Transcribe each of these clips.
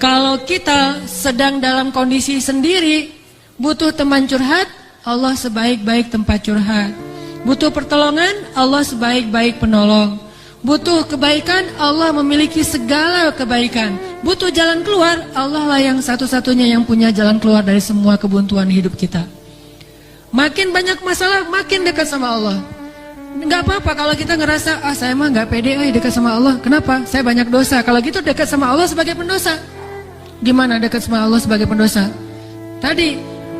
Kalau kita sedang dalam kondisi sendiri, butuh teman curhat, Allah sebaik-baik tempat curhat. Butuh pertolongan, Allah sebaik-baik penolong. Butuh kebaikan, Allah memiliki segala kebaikan. Butuh jalan keluar, Allah lah yang satu-satunya yang punya jalan keluar dari semua kebuntuan hidup kita. Makin banyak masalah, makin dekat sama Allah. Nggak apa-apa kalau kita ngerasa, saya mah nggak pede dekat sama Allah. Kenapa? Saya banyak dosa. Kalau gitu dekat sama Allah sebagai pendosa. Gimana dekat sama Allah sebagai pendosa? Tadi,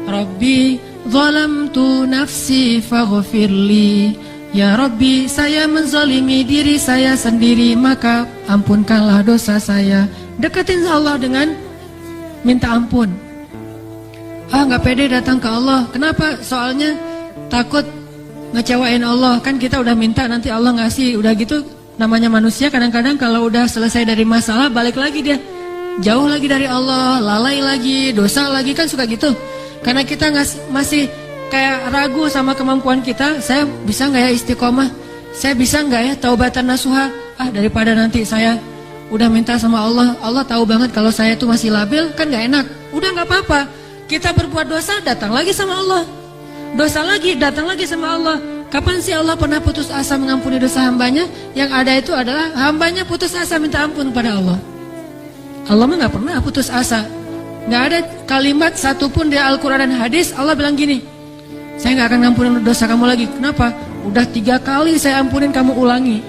Rabbi zalamtu nafsi faghfirli. Ya Rabbi, saya menzalimi diri saya sendiri, maka ampunkanlah dosa saya. Deketin Allah dengan minta ampun. Nggak pede datang ke Allah. Kenapa? Soalnya takut ngecewain Allah. Kan kita udah minta, nanti Allah ngasih. Udah gitu, namanya manusia kadang-kadang kalau udah selesai dari masalah, balik lagi dia. Jauh lagi dari Allah, lalai lagi, dosa lagi, kan suka gitu. Karena kita masih kayak ragu sama kemampuan kita. Saya bisa nggak ya istiqomah? Saya bisa nggak ya taubatan nasuha? Daripada nanti saya udah minta sama Allah, Allah tahu banget kalau saya tuh masih labil, kan nggak enak. Udah nggak apa-apa. Kita berbuat dosa, datang lagi sama Allah. Dosa lagi, datang lagi sama Allah. Kapan sih Allah pernah putus asa mengampuni dosa hambanya? Yang ada itu adalah hambanya putus asa minta ampun kepada Allah. Allah mah nggak pernah putus asa. Nggak ada kalimat satupun di Al-Quran dan hadis Allah bilang gini, saya nggak akan ngampunin dosa kamu lagi. Kenapa? Udah 3 kali saya ampunin, kamu ulangi.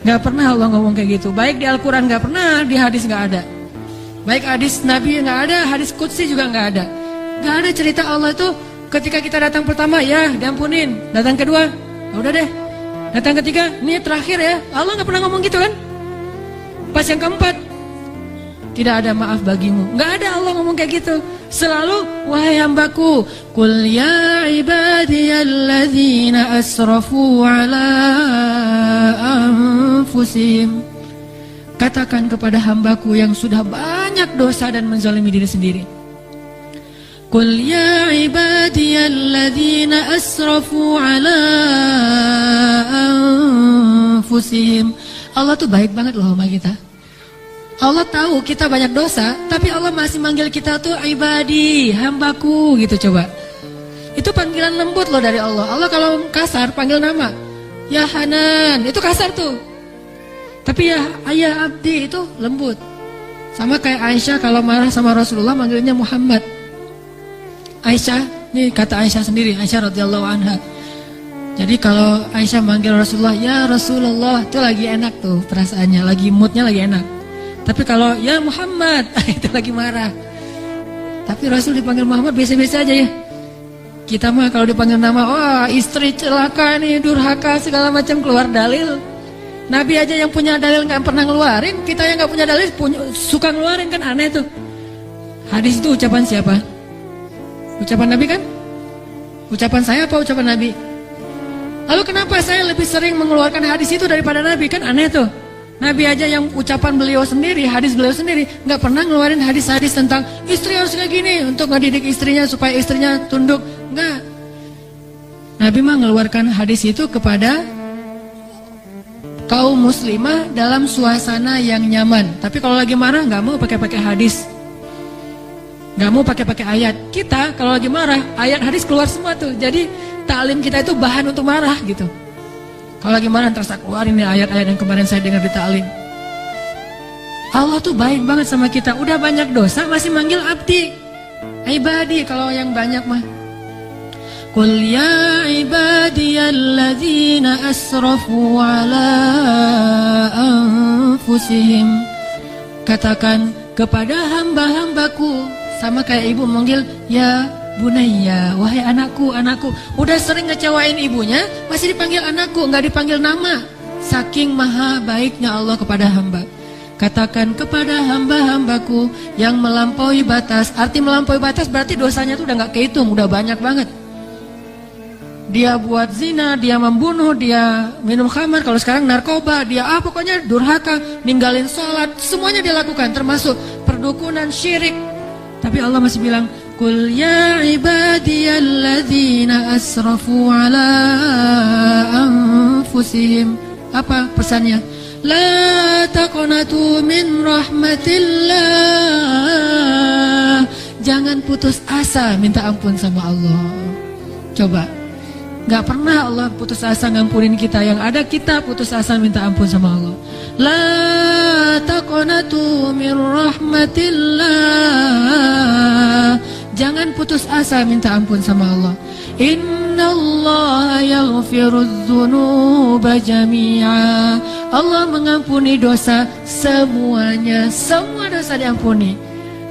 Nggak pernah Allah ngomong kayak gitu. Baik di Al-Quran nggak pernah, di hadis nggak ada. Baik hadis Nabi nggak ada, hadis Qudsi juga nggak ada. Nggak ada cerita Allah itu ketika kita datang pertama, ya diampunin. Datang kedua, udah deh. Datang ketiga, ini terakhir ya. Allah nggak pernah ngomong gitu kan? Pas yang keempat, tidak ada maaf bagimu. Nggak ada Allah ngomong kayak gitu. Selalu, wahai hambaku, Qul ya ibadiyalladzina asrafu ala anfusihim. Katakan kepada hambaku yang sudah banyak dosa dan menzalimi diri sendiri. Qul ya ibadiyalladzina asrafu ala anfusihim. Allah tuh baik banget loh sama kita. Allah tahu kita banyak dosa, tapi Allah masih manggil kita tuh ibadi, hambaku gitu coba. Itu panggilan lembut loh dari Allah. Allah kalau kasar panggil nama, ya Hanan, itu kasar tuh. Tapi ya ayah abdi itu lembut. Sama kayak Aisyah kalau marah sama Rasulullah manggilnya Muhammad. Aisyah, ini kata Aisyah sendiri, Aisyah radhiyallahu anha. Jadi kalau Aisyah manggil Rasulullah, ya Rasulullah, itu lagi enak tuh perasaannya, lagi moodnya lagi enak. Tapi kalau ya Muhammad, itu lagi marah. Tapi Rasul dipanggil Muhammad biasa-biasa aja ya. Kita mah kalau dipanggil nama, istri celaka nih, durhaka segala macam, keluar dalil. Nabi aja yang punya dalil nggak pernah ngeluarin, kita yang nggak punya dalil suka ngeluarin, kan aneh tuh. Hadis itu ucapan siapa? Ucapan Nabi kan? Ucapan saya apa ucapan Nabi? Lalu kenapa saya lebih sering mengeluarkan hadis itu daripada Nabi? Kan aneh tuh. Nabi aja yang ucapan beliau sendiri, hadis beliau sendiri, nggak pernah ngeluarin hadis-hadis tentang istri harus kayak gini untuk ngedidik istrinya supaya istrinya tunduk. Nggak. Nabi mah ngeluarkan hadis itu kepada kaum muslimah dalam suasana yang nyaman. Tapi kalau lagi marah nggak mau pakai hadis, nggak mau pakai ayat. Kita kalau lagi marah, ayat hadis keluar semua tuh. Jadi taklim kita itu bahan untuk marah gitu. Kalau lagi marah terus aku keluarin nih ayat-ayat yang kemarin saya dengar di ta'lim. Allah tuh baik banget sama kita. Udah banyak dosa masih manggil abdi, ibadi. Kalau yang banyak mah, Qul ya ibadiyalladzina asrafu ala anfusihim. Katakan kepada hamba-hambaku, sama kayak ibu manggil ya Bunayya, wahai anakku, anakku. Udah sering ngecewain ibunya, masih dipanggil anakku, nggak dipanggil nama. Saking maha baiknya Allah kepada hamba. Katakan kepada hamba-hambaku yang melampaui batas. Arti melampaui batas berarti dosanya tuh udah nggak kehitung, udah banyak banget. Dia buat zina, dia membunuh, dia minum khamar, kalau sekarang narkoba, dia pokoknya durhaka, ninggalin sholat, semuanya dia lakukan, termasuk perdukunan, syirik. Tapi Allah masih bilang, Qul ya ibadiyalladzina asrafu ala anfusihim. Apa pesannya? La taqnatu min rahmatillah. Jangan putus asa minta ampun sama Allah. Coba, gak pernah Allah putus asa ngampunin kita. Yang ada kita putus asa minta ampun sama Allah. La taqnatu min rahmatillah. Jangan putus asa minta ampun sama Allah. Innallaha yaghfirudz dzunuba jami'a. Allah mengampuni dosa semuanya. Semua dosa diampuni.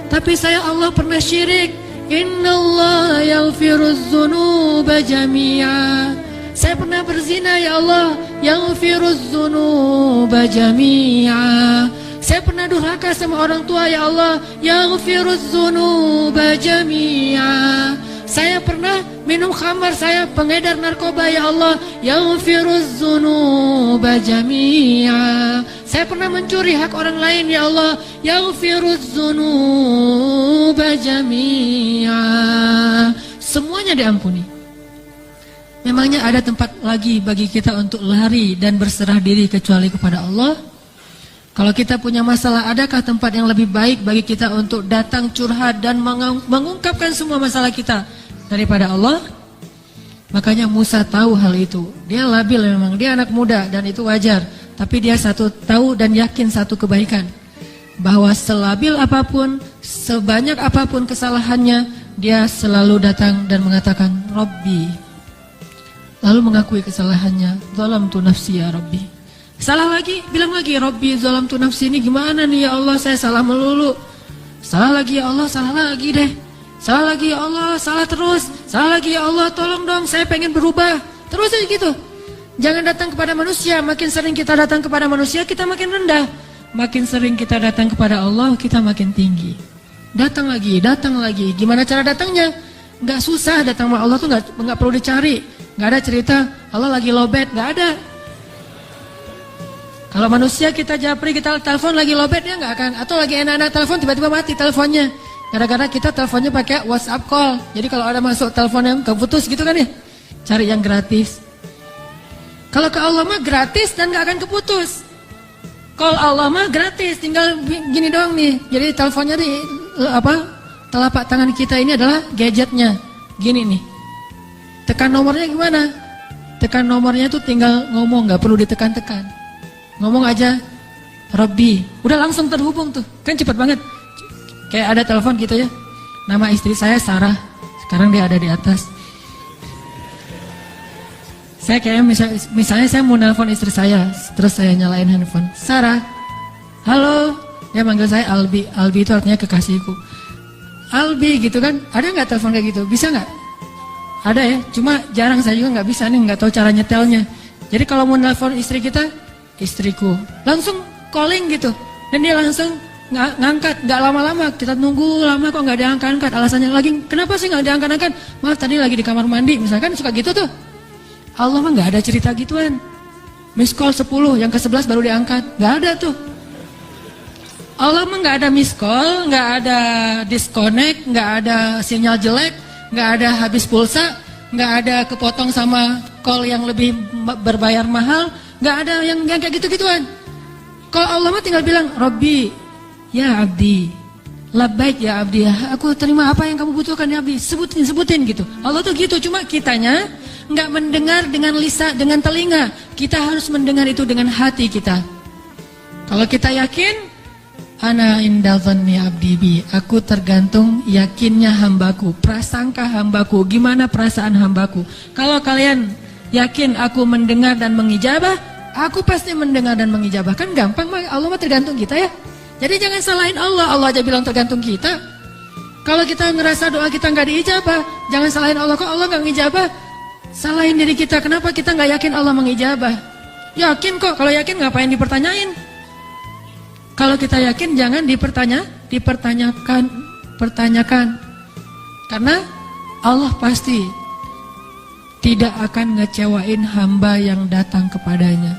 Tapi saya Allah pernah syirik. Innallaha yaghfirudz dzunuba jami'a. Saya pernah berzina ya Allah. Yaghfirudz dzunuba jami'a. Saya pernah durhaka sama orang tua ya Allah. Yaghfirudz dzunuba jami'a. Saya pernah minum khamar, saya pengedar narkoba ya Allah. Yaghfirudz dzunuba jami'a. Saya pernah mencuri hak orang lain ya Allah. Yaghfirudz dzunuba jami'a. Semuanya diampuni. Memangnya ada tempat lagi bagi kita untuk lari dan berserah diri kecuali kepada Allah? Kalau kita punya masalah, adakah tempat yang lebih baik bagi kita untuk datang curhat dan mengungkapkan semua masalah kita daripada Allah? Makanya Musa tahu hal itu. Dia labil memang, dia anak muda dan itu wajar. Tapi dia tahu dan yakin satu kebaikan, bahwa selabil apapun, sebanyak apapun kesalahannya, dia selalu datang dan mengatakan Rabbi. Lalu mengakui kesalahannya. Zalamtu nafsi ya Rabbi. Salah lagi, bilang lagi Rabbi zalamtu nafsi. Ini gimana nih ya Allah, saya salah melulu. Salah lagi ya Allah, salah lagi deh. Salah lagi ya Allah, salah terus. Salah lagi ya Allah, tolong dong, saya pengen berubah. Terus aja gitu. Jangan datang kepada manusia. Makin sering kita datang kepada manusia, kita makin rendah. Makin sering kita datang kepada Allah, kita makin tinggi. Datang lagi, datang lagi. Gimana cara datangnya? Gak susah datang sama Allah tuh, gak perlu dicari. Gak ada cerita Allah lagi lowbat, gak ada. Kalau manusia kita japri, kita telepon lagi lowbat, dia nggak akan. Atau lagi enak-enak telepon, tiba-tiba mati teleponnya. Gara-gara kita teleponnya pakai WhatsApp call. Jadi kalau ada masuk telepon yang keputus gitu kan ya, cari yang gratis. Kalau ke Allah mah gratis dan nggak akan keputus. Call Allah mah gratis, tinggal gini doang nih. Jadi teleponnya di telapak tangan kita ini adalah gadgetnya. Gini nih. Tekan nomornya gimana? Tekan nomornya tuh tinggal ngomong, nggak perlu ditekan-tekan. Ngomong aja Rabbi, udah langsung terhubung tuh. Kan cepat banget. Kayak ada telepon gitu ya. Nama istri saya Sarah. Sekarang dia ada di atas. Saya kayak misalnya saya mau nelpon istri saya, terus saya nyalain handphone. Sarah. Halo. Dia manggil saya Albi. Albi itu artinya kekasihku. Albi gitu kan. Ada nggak telepon kayak gitu? Bisa nggak? Ada ya. Cuma jarang, saya juga nggak bisa nih, nggak tahu cara nyetelnya. Jadi kalau mau nelpon istri kita, istriku, langsung calling gitu, dan dia langsung ngangkat, nggak lama-lama. Kita nunggu lama kok nggak diangkat-angkat, alasannya lagi kenapa sih nggak diangkat-angkat? Maaf tadi lagi di kamar mandi, misalkan, suka gitu tuh. Allah mah nggak ada cerita gituan. Miss call 10, yang ke-11 baru diangkat, nggak ada tuh. Allah mah nggak ada miss call, nggak ada disconnect, nggak ada sinyal jelek, nggak ada habis pulsa, nggak ada kepotong sama call yang lebih berbayar mahal. Gak ada yang kayak gitu-gituan. Kalau Allah mah tinggal bilang Rabbi, ya abdi, labbaik ya abdi, aku terima apa yang kamu butuhkan ya abdi. Sebutin gitu. Allah tuh gitu, cuma kitanya gak mendengar dengan lisan, dengan telinga. Kita harus mendengar itu dengan hati kita. Kalau kita yakin, ana inda dhanni abdi bi, aku tergantung yakinnya hambaku, prasangka hambaku, gimana perasaan hambaku. Kalau kalian yakin aku mendengar dan mengijabah, aku pasti mendengar dan mengijabah. Kan gampang, Allah mah tergantung kita ya. Jadi jangan salahin Allah, Allah aja bilang tergantung kita. Kalau kita ngerasa doa kita nggak diijabah, jangan salahin Allah, kok Allah nggak ngijabah. Salahin diri kita, kenapa kita nggak yakin Allah mengijabah. Yakin kok, kalau yakin ngapain dipertanyain. Kalau kita yakin jangan dipertanyakan. Karena Allah pasti tidak akan ngecewain hamba yang datang kepadanya.